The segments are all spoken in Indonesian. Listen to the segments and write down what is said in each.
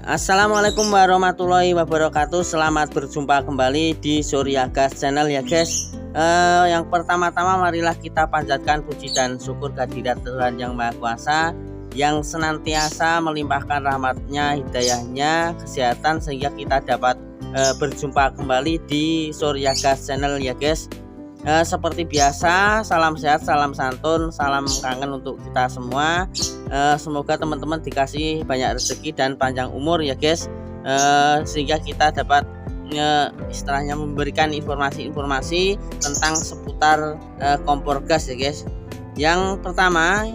Assalamualaikum warahmatullahi wabarakatuh. Selamat berjumpa kembali di Surya Gas Channel ya guys. Yang pertama-tama marilah kita panjatkan puji dan syukur kehadirat Tuhan Yang Maha Kuasa yang senantiasa melimpahkan rahmatnya, hidayahnya, kesehatan sehingga kita dapat berjumpa kembali di Surya Gas Channel ya guys. Seperti biasa, salam sehat, salam santun, salam kangen untuk kita semua. Semoga teman-teman dikasih banyak rezeki dan panjang umur ya guys, sehingga kita dapat istilahnya memberikan informasi-informasi tentang seputar kompor gas ya guys. Yang pertama,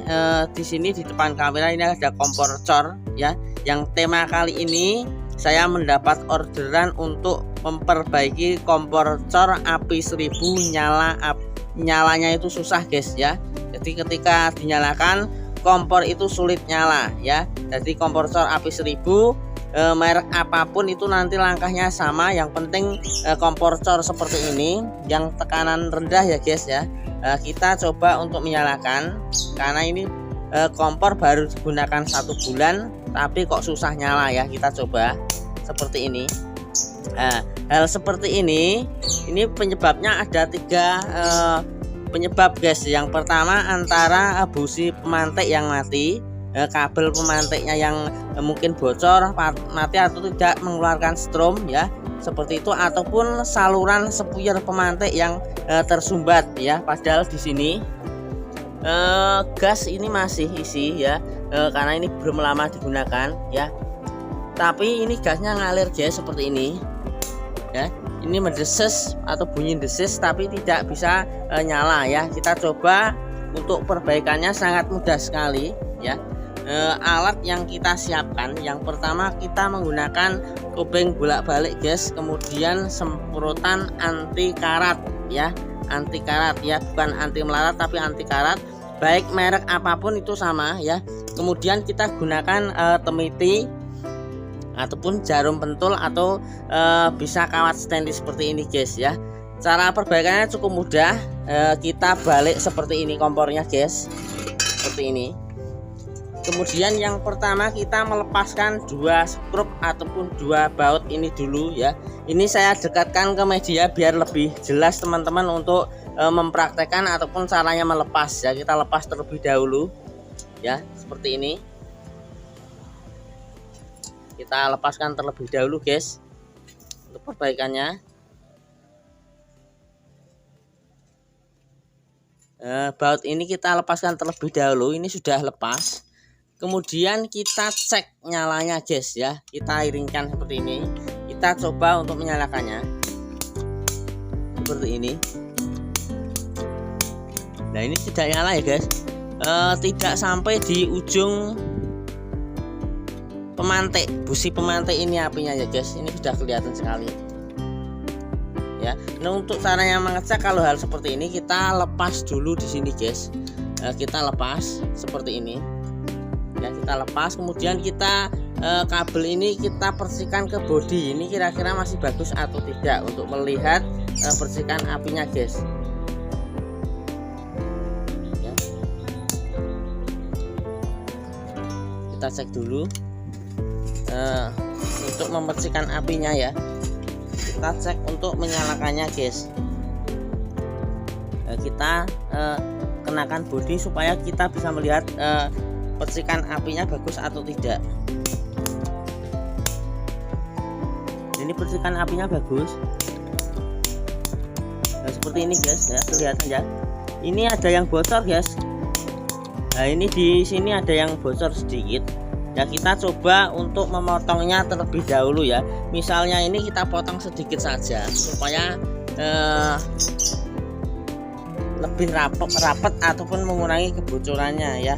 di sini di depan kamera ini ada kompor cor ya. Yang tema kali ini saya mendapat orderan untuk memperbaiki kompor cor api 1000 nyalanya itu susah guys ya. Jadi ketika dinyalakan kompor itu sulit nyala ya. Jadi kompor cor api 1000 merek apapun itu nanti langkahnya sama. Yang penting kompor cor seperti ini yang tekanan rendah ya guys ya. Kita coba untuk menyalakan karena ini kompor baru digunakan 1 bulan tapi kok susah nyala ya. Kita coba seperti ini. Hal seperti ini penyebabnya ada 3 penyebab guys. Yang pertama antara busi pemantik yang mati, kabel pemantiknya yang mungkin bocor, mati atau tidak mengeluarkan strom ya, seperti itu, ataupun saluran sepuyer pemantik yang tersumbat ya. Padahal di sini gas ini masih isi ya, karena ini belum lama digunakan ya. Tapi ini gasnya ngalir guys seperti ini ya. Ini mendeses atau bunyi desis tapi tidak bisa nyala ya. Kita coba untuk perbaikannya sangat mudah sekali ya. Alat yang kita siapkan, yang pertama kita menggunakan obeng bolak-balik guys, kemudian semprotan anti karat ya. Anti karat ya, bukan anti melarat tapi anti karat, baik merek apapun itu sama ya. Kemudian kita gunakan temiti ataupun jarum pentul atau bisa kawat stainless seperti ini guys ya. Cara perbaikannya cukup mudah. Kita balik seperti ini kompornya guys, seperti ini. Kemudian yang pertama kita melepaskan 2 skrup ataupun 2 baut ini dulu ya. Ini saya dekatkan ke media biar lebih jelas teman-teman untuk mempraktekkan ataupun caranya melepas ya. Kita lepas terlebih dahulu ya, seperti ini. Kita lepaskan terlebih dahulu guys untuk perbaikannya. Baut ini kita lepaskan terlebih dahulu, ini sudah lepas. Kemudian kita cek nyalanya guys ya. Kita iringkan seperti ini. Kita coba untuk menyalakannya seperti ini. Nah ini tidak nyala ya guys, tidak sampai di ujung pemantik, busi pemantik ini apinya ya guys. Ini sudah kelihatan sekali ya. Nah untuk caranya mengecek kalau hal seperti ini, kita lepas dulu di sini guys. Kita lepas seperti ini ya, kita lepas. Kemudian kita kabel ini kita bersihkan ke bodi. Ini kira-kira masih bagus atau tidak untuk melihat percikan apinya guys ya. Kita cek dulu untuk membersihkan apinya ya. Kita cek untuk menyalakannya guys. Kita kenakan bodi supaya kita bisa melihat percikan apinya bagus atau tidak. Ini percikan apinya bagus. Nah, seperti ini guys ya, kelihatan ya. Ini ada yang bocor guys. Nah ini di sini ada yang bocor sedikit ya. Kita coba untuk memotongnya terlebih dahulu ya. Misalnya ini kita potong sedikit saja supaya lebih rapat ataupun mengurangi kebocorannya ya.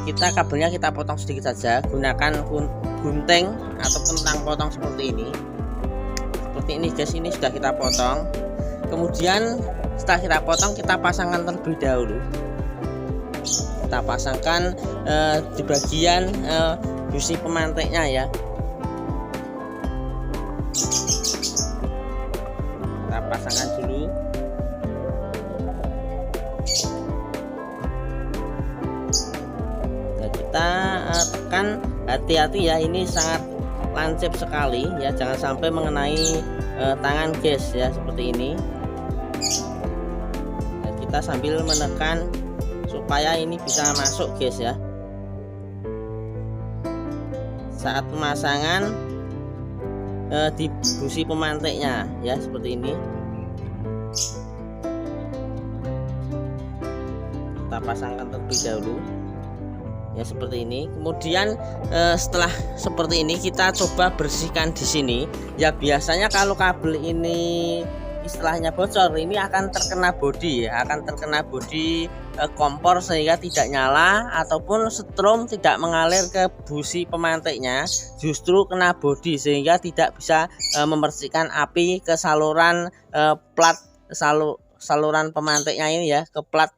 Kita kabelnya kita potong sedikit saja, gunakan gunting ataupun tang potong seperti ini. Seperti ini guys, ini sudah kita potong. Kemudian setelah kita potong, kita pasangkan terlebih dahulu. Kita pasangkan di bagian busi pemantiknya ya. Kita pasangkan dulu. Nah, kita tekan hati-hati ya, ini sangat lancip sekali ya, jangan sampai mengenai tangan guys ya, seperti ini. Nah, kita sambil menekan supaya ini bisa masuk guys ya. Saat pemasangan di busi pemantiknya ya, seperti ini. Kita pasangkan terlebih dahulu ya, seperti ini. Kemudian setelah seperti ini kita coba bersihkan di sini ya. Biasanya kalau kabel ini istilahnya bocor, ini akan terkena bodi ya, akan terkena bodi kompor sehingga tidak nyala ataupun setrum tidak mengalir ke busi pemantiknya, justru kena bodi sehingga tidak bisa membersihkan api ke saluran plat saluran pemantiknya ini ya, ke plat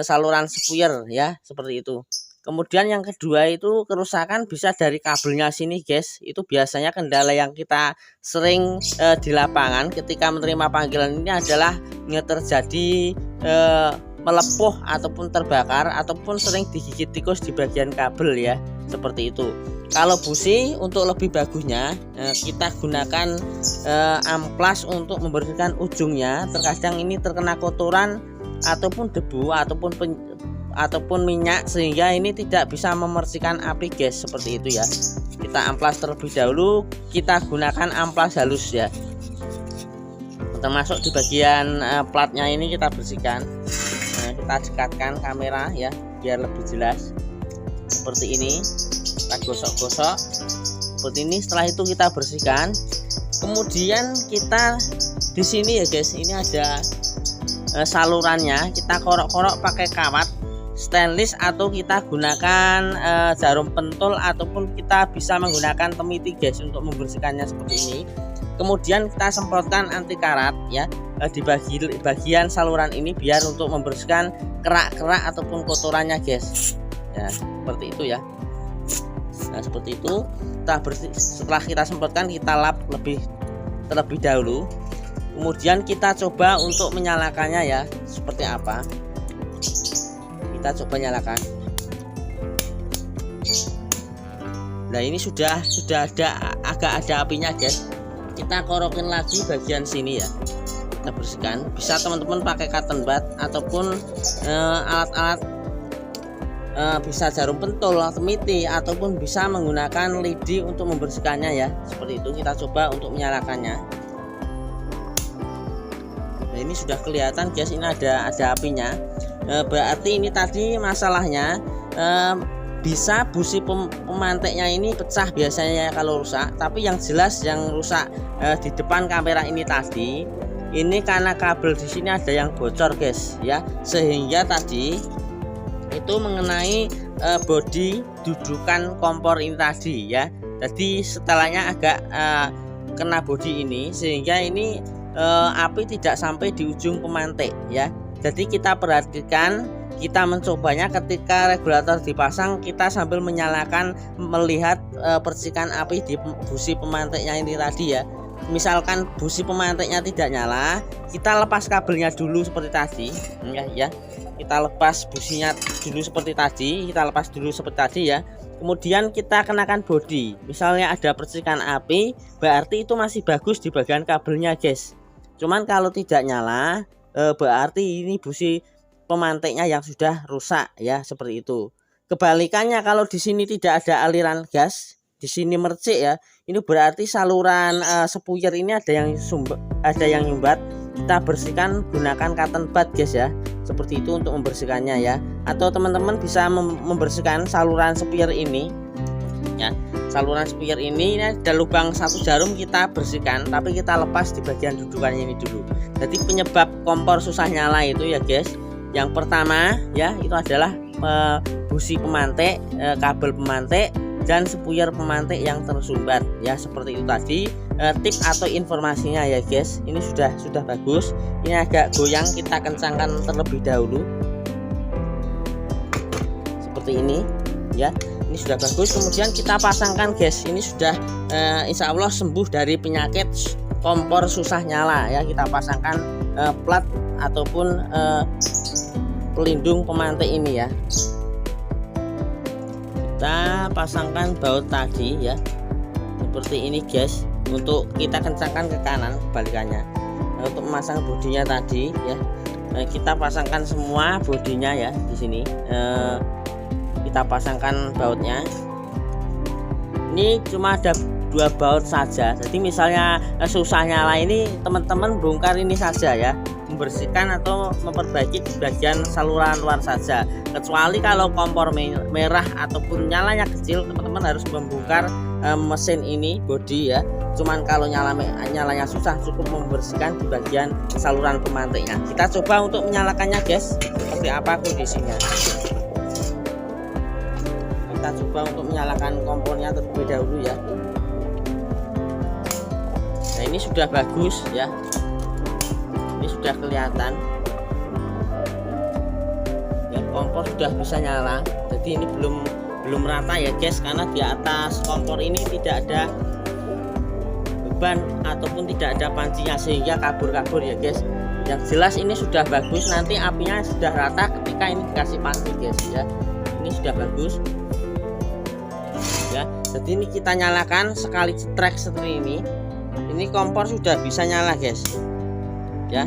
saluran spuyer ya, seperti itu. Kemudian yang kedua itu kerusakan bisa dari kabelnya sini guys. Itu biasanya kendala yang kita sering di lapangan ketika menerima panggilan ini adalah terjadi melepuh ataupun terbakar ataupun sering digigit tikus di bagian kabel ya, seperti itu. Kalau busi untuk lebih bagusnya kita gunakan amplas untuk membersihkan ujungnya. Terkadang ini terkena kotoran ataupun debu ataupun minyak sehingga ini tidak bisa membersihkan api guys, seperti itu ya. Kita amplas terlebih dahulu, kita gunakan amplas halus ya, termasuk di bagian platnya ini kita bersihkan. Nah, kita dekatkan kamera ya biar lebih jelas, seperti ini. Kita gosok-gosok seperti ini. Setelah itu kita bersihkan. Kemudian kita di sini ya guys, ini ada salurannya. Kita korok-korok pakai kawat stainless atau kita gunakan jarum pentul ataupun kita bisa menggunakan temiti guys untuk membersihkannya seperti ini. Kemudian kita semprotkan anti karat ya di bagian saluran ini biar untuk membersihkan kerak-kerak ataupun kotorannya guys ya, seperti itu ya. Nah, seperti itu kita setelah kita semprotkan kita lap terlebih dahulu. Kemudian kita coba untuk menyalakannya ya, seperti apa. Kita coba nyalakan. Nah, ini sudah agak ada apinya guys. Kita korokin lagi bagian sini ya. Kita bersihkan. Bisa teman-teman pakai cotton bud ataupun alat-alat bisa jarum pentul, temiti ataupun bisa menggunakan lidi untuk membersihkannya ya. Seperti itu. Kita coba untuk menyalakannya. Nah, ini sudah kelihatan guys, ini ada apinya. Berarti ini tadi masalahnya bisa busi pemantiknya ini pecah biasanya kalau rusak. Tapi yang jelas yang rusak di depan kamera ini tadi, ini karena kabel di sini ada yang bocor guys ya, sehingga tadi itu mengenai bodi dudukan kompor ini tadi ya. Jadi setelahnya agak kena bodi ini sehingga ini api tidak sampai di ujung pemantik ya. Jadi kita perhatikan, kita mencobanya ketika regulator dipasang, kita sambil menyalakan melihat percikan api di busi pemantiknya ini tadi ya. Misalkan busi pemantiknya tidak nyala, kita lepas kabelnya dulu seperti tadi ya. Kita lepas businya dulu seperti tadi, ya. Kemudian kita kenakan bodi. Misalnya ada percikan api, berarti itu masih bagus di bagian kabelnya guys. Cuman kalau tidak nyala, berarti ini busi pemantiknya yang sudah rusak ya, seperti itu. Kebalikannya kalau di sini tidak ada aliran gas, di sini mercik ya, ini berarti saluran spuyer ini ada yang nyumbat. Kita bersihkan gunakan cotton bud guys ya, seperti itu untuk membersihkannya ya. Atau teman-teman bisa membersihkan saluran spuyer ini ya. Saluran spuyer ini ada lubang satu jarum, kita bersihkan tapi kita lepas di bagian dudukannya ini dulu. Jadi penyebab kompor susah nyala itu ya guys, yang pertama ya itu adalah busi pemantik, kabel pemantik dan spuyer pemantik yang tersumbat ya, seperti itu tadi. Tip atau informasinya ya guys, ini sudah bagus. Ini agak goyang, kita kencangkan terlebih dahulu seperti ini ya. Ini sudah bagus. Kemudian kita pasangkan guys, ini sudah insya Allah sembuh dari penyakit kompor susah nyala ya. Kita pasangkan plat ataupun pelindung pemantik ini ya. Kita pasangkan baut tadi ya, seperti ini guys. Untuk kita kencangkan ke kanan kebalikannya. Untuk memasang bodinya tadi ya, kita pasangkan semua bodinya ya di sini. Kita pasangkan bautnya. Ini cuma ada 2 baut saja. Jadi misalnya susah nyala ini, teman-teman bongkar ini saja ya, membersihkan atau memperbaiki di bagian saluran luar saja. Kecuali kalau kompor merah ataupun nyalanya kecil, teman-teman harus membongkar mesin ini, bodi ya. Cuman kalau nyalanya susah, cukup membersihkan di bagian saluran pemantiknya. Kita coba untuk menyalakannya guys, seperti apa kondisinya. Kita coba untuk menyalakan kompornya terlebih dahulu ya. Nah, ini sudah bagus ya, ini sudah kelihatan ya, kompor sudah bisa nyala. Jadi ini belum rata ya guys, karena di atas kompor ini tidak ada beban ataupun tidak ada pancinya sehingga kabur-kabur ya guys. Yang jelas ini sudah bagus, nanti apinya sudah rata ketika ini dikasih panci guys ya. Ini sudah bagus ya. Jadi ini kita nyalakan sekali cetrek seperti ini kompor sudah bisa nyala guys ya.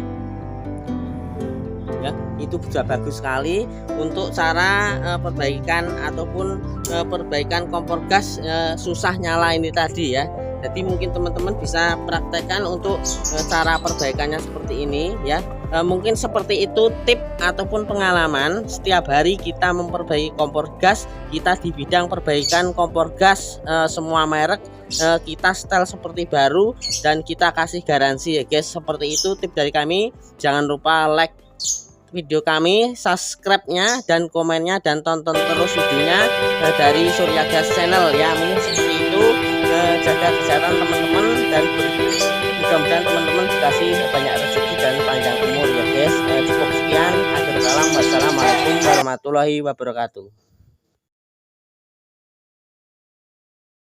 Ya, itu sudah bagus sekali untuk cara perbaikan ataupun perbaikan kompor gas susah nyala ini tadi ya. Jadi mungkin teman-teman bisa praktekkan untuk cara perbaikannya seperti ini ya. Mungkin seperti itu tip ataupun pengalaman setiap hari kita memperbaiki kompor gas. Kita di bidang perbaikan kompor gas semua merek kita setel seperti baru dan kita kasih garansi ya guys. Seperti itu tip dari kami. Jangan lupa like video kami, subscribe-nya dan komennya, dan tonton terus videonya dari Surya Gas Channel ya. Mungkin seperti itu. Jaga kesehatan teman-teman dan mudah-mudahan teman-teman dikasih banyak rezeki dan panjang umur ya guys. Cukup sekian, akhir kalam, wassalamualaikum warahmatullahi wabarakatuh.